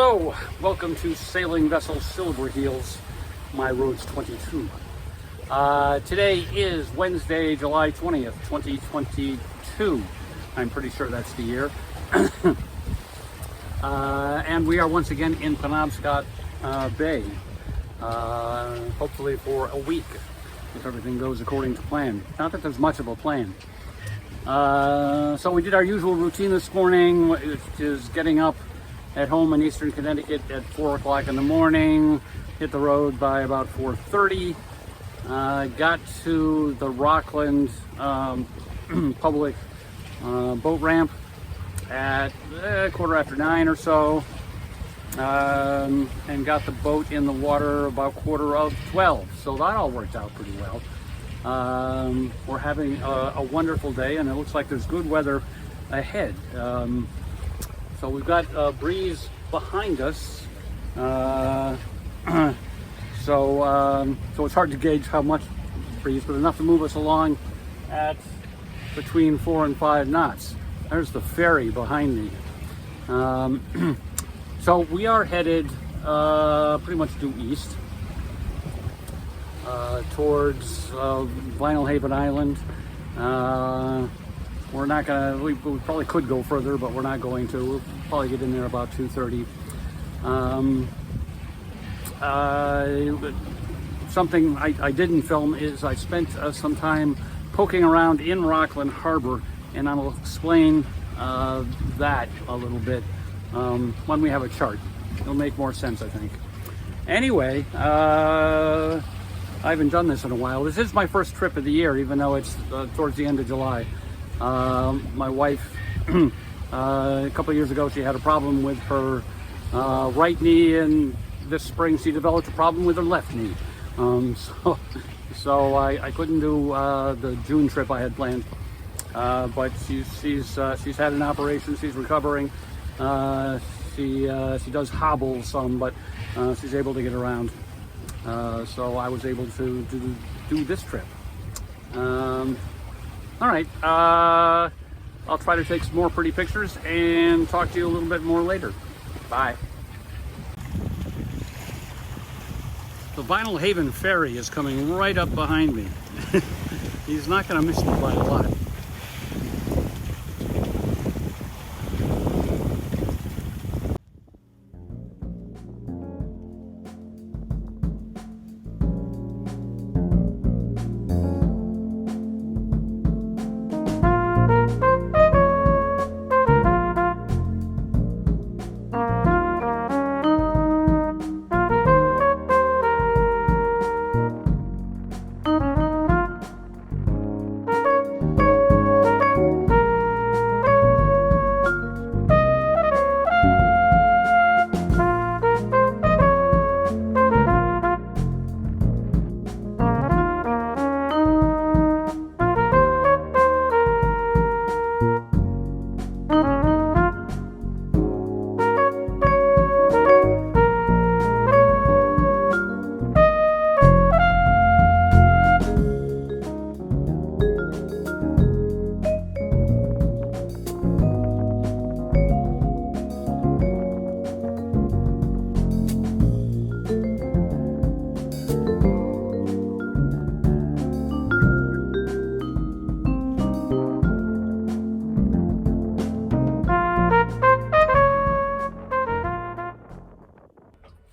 Hello, welcome to Sailing Vessel Silver Heels, My Roads 22. Today is Wednesday, July 20th, 2022. I'm pretty sure that's the year. And we are once again in Penobscot Bay, hopefully for a week, if everything goes according to plan. Not that there's much of a plan. So we did our usual routine this morning, which is getting up at home in Eastern Connecticut at 4 o'clock in the morning, hit the road by about 4:30, got to the Rockland public boat ramp at 9:15 or so, and got the boat in the water about 11:45. So that all worked out pretty well. We're having a wonderful day, and it looks like there's good weather ahead. So we've got a breeze behind us, so it's hard to gauge how much breeze, but enough to move us along at between 4 and 5 knots. There's the ferry behind me. So we are headed pretty much due east towards Vinalhaven Island. We're not gonna, we probably could go further, but we're not going to. We'll probably get in there about 2:30. Something I didn't film is I spent some time poking around in Rockland Harbor, and I'll explain that a little bit when we have a chart. It'll make more sense, I think. Anyway, I haven't done this in a while. This is my first trip of the year, even though it's towards the end of July. My wife, a couple of years ago, she had a problem with her right knee, and this spring she developed a problem with her left knee. So I couldn't do the June trip I had planned. But she's had an operation. She's recovering. She does hobble some, but she's able to get around. So I was able to do this trip. All right, I'll try to take some more pretty pictures and talk to you a little bit more later. Bye. The Vinalhaven ferry is coming right up behind me. He's not going to miss me by a lot.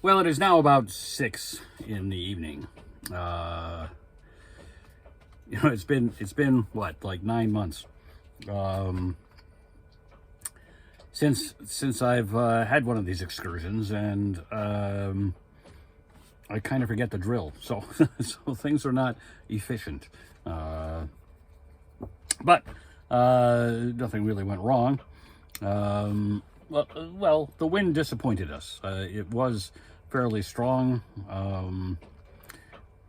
Well, it is now about 6 in the evening. It's been what, like 9 months since I've had one of these excursions, and I kind of forget the drill. So so things are not efficient. But nothing really went wrong. Well, the wind disappointed us. It was fairly strong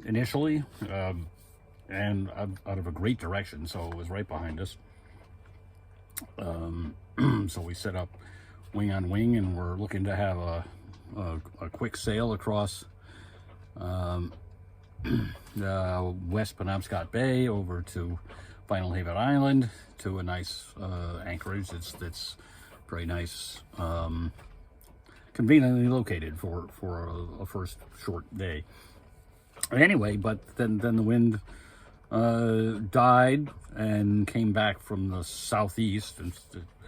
initially, and out of a great direction, so it was right behind us. So we set up wing on wing, and we're looking to have a quick sail across West Penobscot Bay over to Vinalhaven Island to a nice anchorage. It's very nice conveniently located for a first short day. Anyway, but then the wind died and came back from the southeast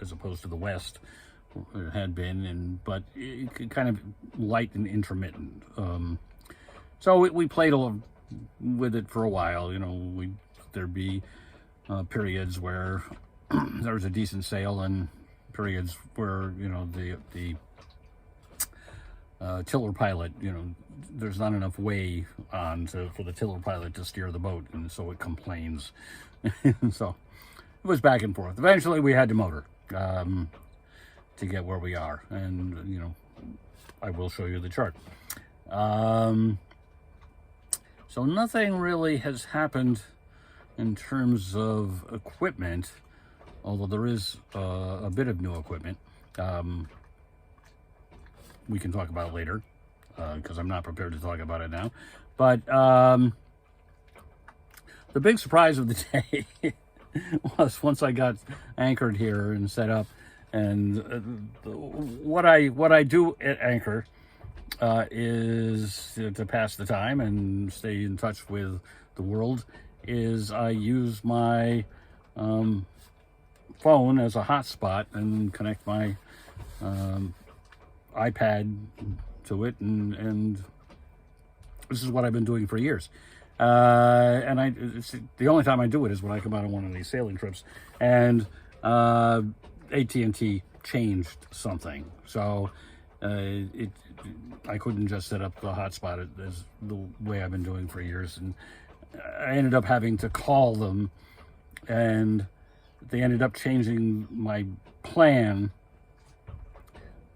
as opposed to the west it had been, but it kind of light and intermittent. So we played with it for a while. There'd be periods where there was a decent sail, and periods where the tiller pilot, there's not enough way on for the tiller pilot to steer the boat, and so it complains. So it was back and forth. Eventually we had to motor to get where we are, and I will show you the chart. So nothing really has happened in terms of equipment, although there is a bit of new equipment. We can talk about it later, because I'm not prepared to talk about it now. But the big surprise of the day was once I got anchored here and set up, and what I do at anchor is to pass the time and stay in touch with the world, is I use my phone as a hotspot and connect my iPad to it, and this is what I've been doing for years. And it's the only time I do it is when I come out on one of these sailing trips, and AT&T changed something, so I couldn't just set up the hotspot as the way I've been doing for years, and I ended up having to call them, and they ended up changing my plan.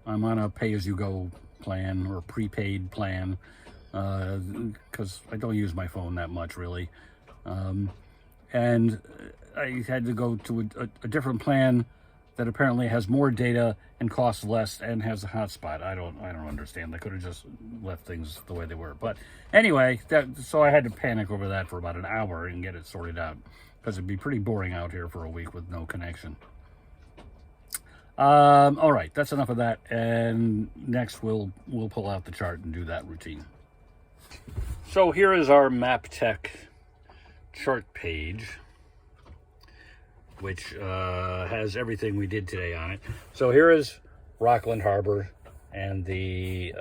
I'm on a pay-as-you-go plan, or prepaid plan, because I don't use my phone that much, really. And I had to go to a different plan that apparently has more data and costs less and has a hotspot. I don't understand. They could have just left things the way they were. But anyway, so I had to panic over that for about an hour and get it sorted out, because it'd be pretty boring out here for a week with no connection. All right, that's enough of that. And next we'll pull out the chart and do that routine. So here is our MapTech chart page, which has everything we did today on it. So here is Rockland Harbor, and the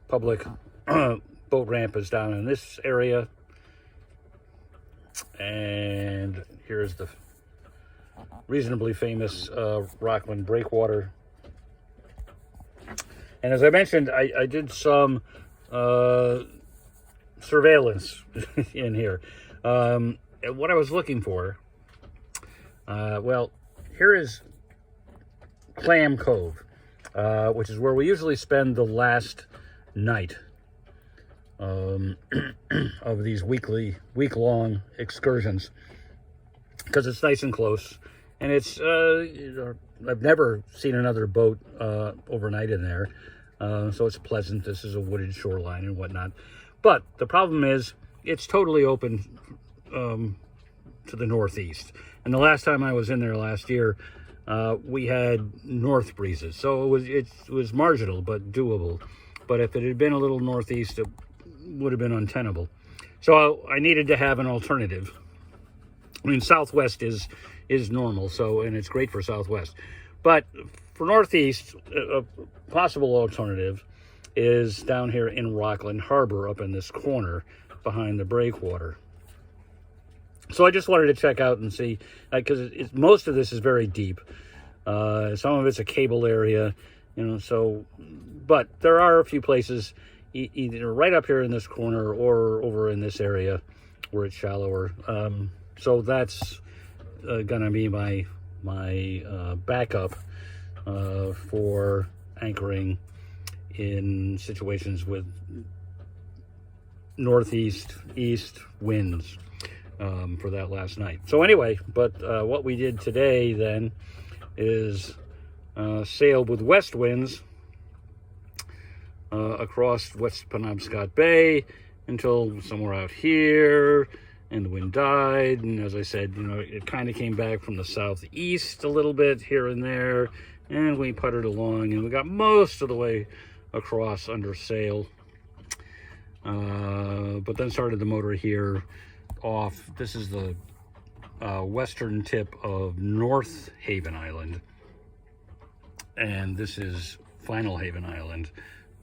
public boat ramp is down in this area. And here's the reasonably famous Rockland breakwater. And as I mentioned, I did some surveillance in here. And what I was looking for, well, here is Clam Cove, which is where we usually spend the last night of these week-long excursions, because it's nice and close, and it's I've never seen another boat overnight in there, so it's pleasant. This is a wooded shoreline and whatnot, but the problem is it's totally open to the northeast, and the last time I was in there last year, we had north breezes, so it was marginal but doable. But if it had been a little northeast, it would have been untenable. So I needed to have an alternative. I mean, southwest is normal, and it's great for southwest. But for northeast, a possible alternative is down here in Rockland Harbor, up in this corner behind the breakwater. So I just wanted to check out and see, because most of this is very deep. Some of it's a cable area, but there are a few places either right up here in this corner or over in this area where it's shallower. So that's gonna be my backup for anchoring in situations with northeast, east winds for that last night. So anyway, but what we did today then is sailed with west winds across West Penobscot Bay until somewhere out here, and the wind died. And as I said, you know, it kind of came back from the southeast a little bit here and there, and we puttered along, and we got most of the way across under sail. But then started the motor here off. This is the western tip of Vinalhaven Island, and this is Vinalhaven Island,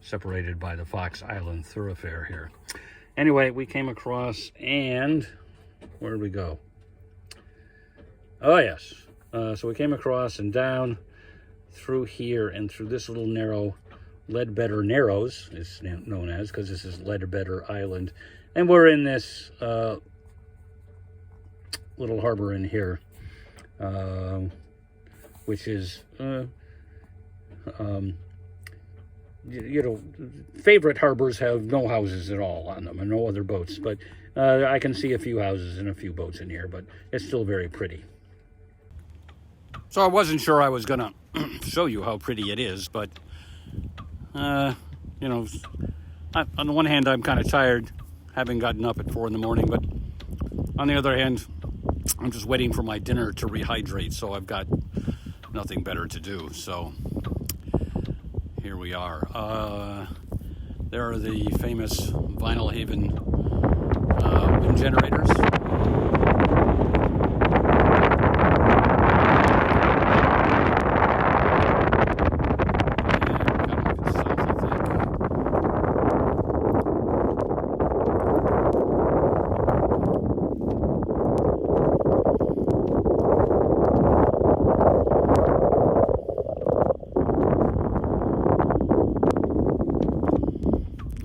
separated by the Fox Island thoroughfare here. Anyway, we came across, and where did we go? Oh yes, so we came across and down through here and through this little narrow Ledbetter Narrows, it's known as, because this is Ledbetter Island, and we're in this little harbor in here, which is you know, favorite harbors have no houses at all on them and no other boats, but I can see a few houses and a few boats in here, but it's still very pretty. So I wasn't sure I was gonna show you how pretty it is, but you know, on the one hand, I'm kind of tired, having gotten up at 4 in the morning, but on the other hand, I'm just waiting for my dinner to rehydrate, so I've got nothing better to do. So here we are. There are the famous Vinalhaven wind generators.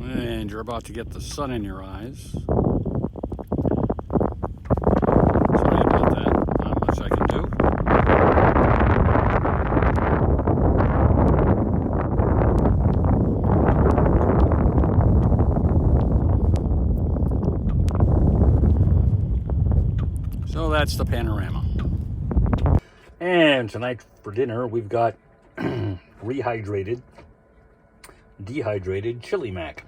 And you're about to get the sun in your eyes. Sorry about that. Not much I can do. So that's the panorama. And tonight for dinner, we've got dehydrated chili mac.